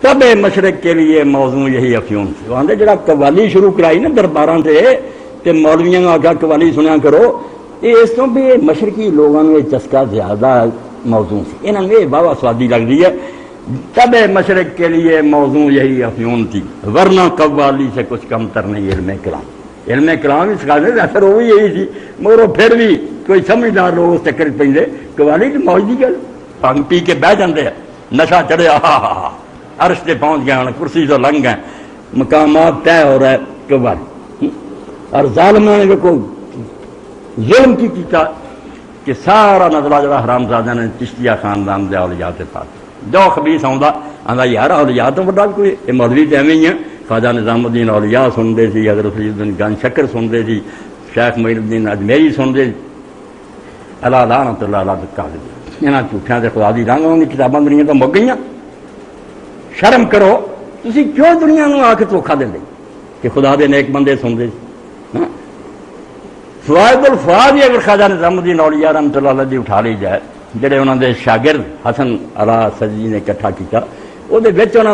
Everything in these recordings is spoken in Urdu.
تب مشرق کے لیے موضوع یہی افیون تھی. وہاں جڑا قوالی شروع کرائی نا درباراں تے مولویاں نے آخیا قوالی سنیا کرو، یہ اس تو بھی مشرقی لوگوں نے چسکا زیادہ موضوع سی، انہوں نے واہ سوادی لگتی ہے. تب مشرق کے لیے موضوع یہی افیون تھی، ورنہ قوالی سے کچھ کم تر نہیں علم کلام. علم کلام ہی سکھا دے، اثر وہ بھی یہی تھی، مگر پھر بھی کوئی سمجھدار لوگ اس چکر پہ قوالی تو موج دی گل، بھنگ پی کے بہ جاندے ہیں، نشہ چڑھیا عرش سے پہنچ گئے، کرسی تو لنگ گئے، مقامات طے ہو رہا ہے قوالی. اور ظالموں نے کو ظلم کی کیتا کہ سارا نظرہ جڑا حرام زادہ نے چشتیہ خاندان دے اولیاء کے ساتھ جو خبیث آندا یار اولیاء تو بڑا کوئی مولوی تے ایویں ہی ہے. خواجہ نظام الدین اولیاء سنتے سی، حضرت فرید الدین گنج شکر سنتے سی، شیخ معین الدین اجمیری سنتے، اللہ لعنت اللہ علیہ کاذب. انہاں جھوٹیاں تے خدا دی رنگ ہوندی کتاباں دنیا تو مک گئیاں. شرم کرو، تسی کیوں دنیا نو آ کے دھوکھا دیندے کہ خدا دے نیک بندے سنتے سی. فوائد الفوائد اگر خواجہ نظام الدین اولیاء رحمۃ اللہ علیہ دی اٹھا لی جائے، جڑے انہوں نے شاگرد حسن علا سجی نے اکٹھا کیا، وہ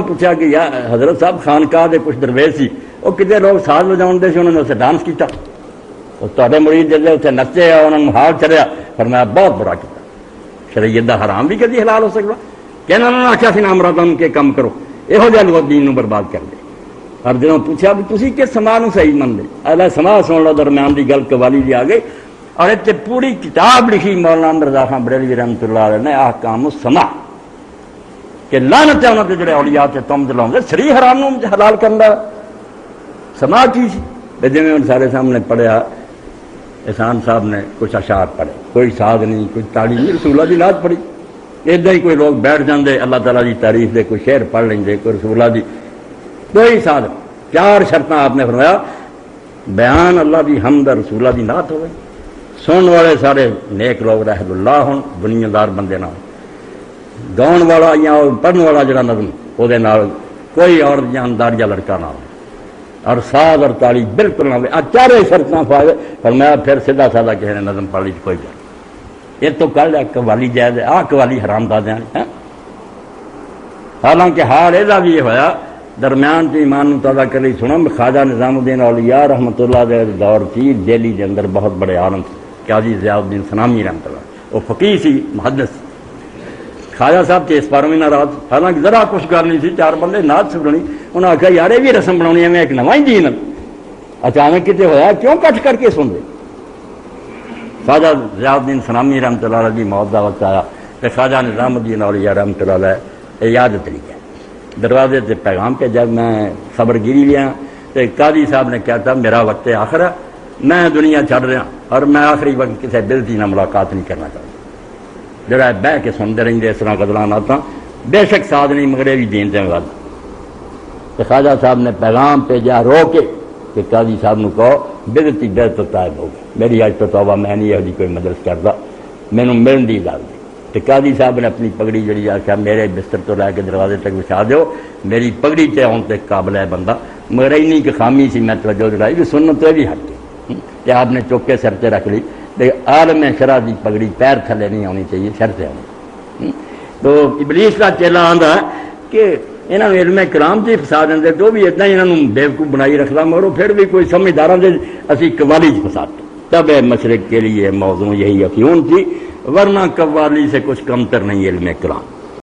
پوچھا کہ یا حضرت صاحب خانقاہ دے کچھ درویش سی، وہ کتنے لوگ ساز بجاؤ دے سی، انہوں نے اسے ڈانس کیا، تے مرید جلدے اتنے نچے، انہوں نے ہاتھ چڑھیا، فرمایا بہت برا کیا. شریعت دا حرام بھی کدی حلال ہو سکتا کہ انہوں نے آخیا سی نام راتوں کے کام کرو، یہو جہاں لوگ دین نو برباد کر دے. اور جب پوچھا بھی تسی کس سما نو صحیح منتے، اللہ سما سن لو، درمیان دی گل قوالی دی آ گئی. اور اتنے پوری کتاب لکھی مولانا مرزا خان بریلوی رحمۃ اللہ علیہ نے احکام السماع کہ لعنت ہے انہوں نے جڑے اولیاء تے تم دلاؤں سری حرام نو حلال کرنا. سما کی سی جی میں سارے سامنے پڑھیا، احسان صاحب نے کچھ اشعار پڑھے، کوئی ساز نہیں، کوئی تاڑی نہیں، رسول اللہ دی نعت پڑھی. ادھر ہی کوئی لوگ بیٹھ جاندے، اللہ تعالیٰ دی تعریف دے کوئی شعر پڑھ لیں دے، کوئی رسول اللہ دی، کوئی ساز. 4 شرطاں آپ نے فرمایا، بیان اللہ دی حمد رسول اللہ دی نعت ہوئے، سن والے سارے نیک لوگ رحم اللہ ہوں، دنیا دار بندے نہ ہوں، گاؤن والا یا پڑھنے والا جڑا نظم وہ کوئی اور جاندار یا لڑکا نہ ہو، اور ساز اور تالی بالکل نہ ہو. 4 شرطاں فائدے فرمایا. پھر سیدھا سادہ کسی نے نظم پڑھ لی کوئی گل، یہ تو کل قوالی جائز ہے، قوالی حرام دادیاں ہیں. حالانکہ حال یہ بھی یہ ہوا درمیان سے ایمان تازہ کر رہی سنا، خواجہ نظام الدین اولیاء رحمۃ اللہ دے دور تھی، دہلی کے اندر بہت بڑے عالم تھے، قاضی ضیاء الدین سنامی رحمۃ اللہ، وہ فقیہ سی، محدث. خواجہ صاحب کے اس بارے میں ناراض، حالانکہ ذرا کچھ کر نہیں سی، 4 بندے نعت سننی، انہوں نے آخیا یار یہ بھی رسم بنانی ہے، میں ایک نواں ہی دین. اچانک کتنے ہوا کیوں کٹ کر کے سن دے. خواجہ ضیاء الدین سنامی رحمۃ اللہ علیہ کی موت کا وقت آیا کہ خواجہ نظام الدین اولیاء رحمۃ اللہ علیہ عیادت نہیں کیا، دروازے سے پیغام پہ جب میں خبر گیری لیا تو قاضی صاحب نے کہا تھا میرا وقت آخر ہے، میں دنیا چھڑ رہا اور میں آخری وقت کسی بلتی نہ ملاقات نہیں کرنا چاہتا. جڑا بہ کے سنتے رہتے اس طرح قدران آتا، بے شک ساتھ نہیں مگر بھی دین سے وعدہ. تو خواجہ صاحب نے پیغام بھیجا رو کے کہ قاضی صاحب نے کہو بدعتی بدعت تو طائب ہو گئی، میری اج تو توبہ میں نہیں یہ کوئی مجلس کرتا، مینوں ملن دی اجازت. تو قاضی صاحب نے اپنی پگڑی جڑی آخیا میرے بستر تو لے کے دروازے تک بچھا دیو، میری پگڑی تے آن تے قابل ہے بندہ، مگر اینی کہ خامی سی میں توجہ دلائی بھی سنت بھی ہٹ کے کہ آپ نے چوک کے سر تے رکھ لی. عالم شرع دی پگڑی پیر تھلے نہیں آنی چاہیے، سر سے آنی. تو ابلیس کا چیلا آندا کہ انہوں نے علم کلام سے فساد دے تو بھی اتنا ہی انہوں نے بیوقوف بنائی رکھتا، مگر پھر بھی کوئی سمجھداراں دے اسی قوالی فساد. تب مشرق کے لیے موضوع یہی افیون تھی، ورنہ قوالی سے کچھ کمتر نہیں علم کلام.